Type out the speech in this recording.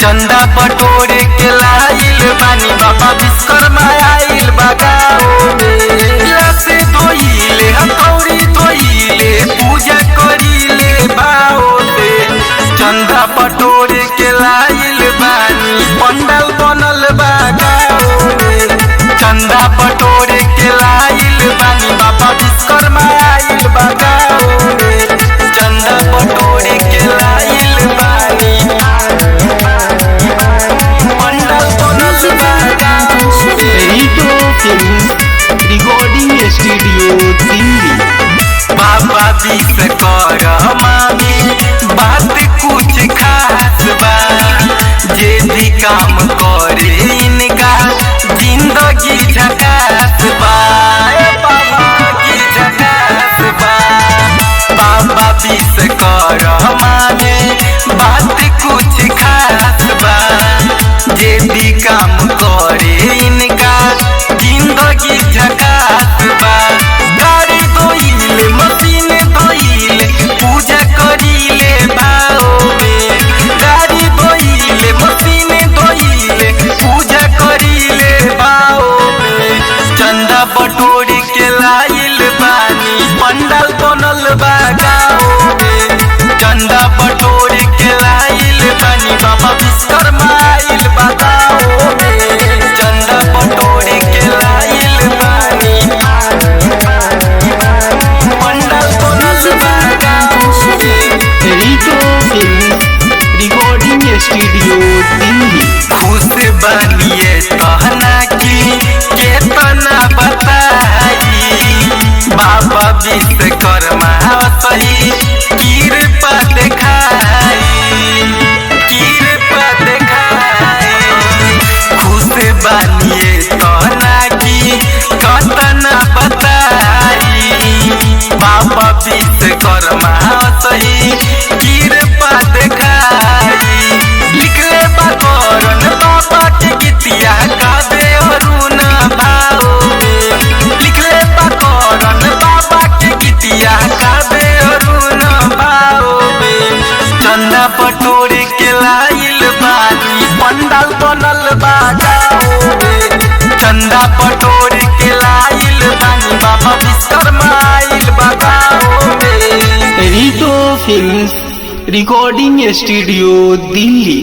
चंदा बटोरे के लाइल बानी बाबा विश्वकर्मा आइल बगाओ से धोइले हथौड़ी धोइले पूजा करिले बाओ से चंदा बटोरे के लाइल बानी पंडाल बनल बगाओ चंदा बटोरे के लाइल बानी बाबा विश्वकर्मा आइल बगाओ चंदा बटोरे के लाइल बानी रिकॉर्डिंग स्टूडियो दिल्ली। बाबा विश्वकर्मा बात कुछ खास बा जे भी काम करे इनका जिंदगी झकास बा की झकास बा बाबा विश्वकर्मा बात कुछ खास बा जे भी काम करे इनका जिंदगी झकास बा गाड़ी धोइले मशीन धोइले पूजा करिले भाओ गाड़ी धोइले मशीन धोइले पूजा करिले भाओ चंदा बटोरी के लाइल बानी पंडाल बनल बा गाओ चंदा बटोरी के लाइल बानी बाबा विश्वकर्मा आइल बताओ चंदा बटोरी के लाइल बानी पंडाल बनल बा गाओ रिकॉर्डिंग स्टूडियो दिल्ली। खुश बनिए कहना की केतना बताई बाबा विश्वकर्मा सही कृपा देखाई कृपा देखाई खुश बनिए कहना की केतना बताई बाबा विश्वकर्मा सही कृपा देखाई लिखले बाबरन बाबा के गीतिया गावे अरुण भाओ लिखले बाबरन बाबा के गीतिया गावे अरुण भाओ चंदा बटोरे के लाइल बानी पंडाल बनल बा गाओ चंदा बटोरे के लाइल बानी बाबा विश्वकर्मा आइल बगाओ रितो फिल्म्स रिकॉर्डिंग स्टूडियो दिल्ली।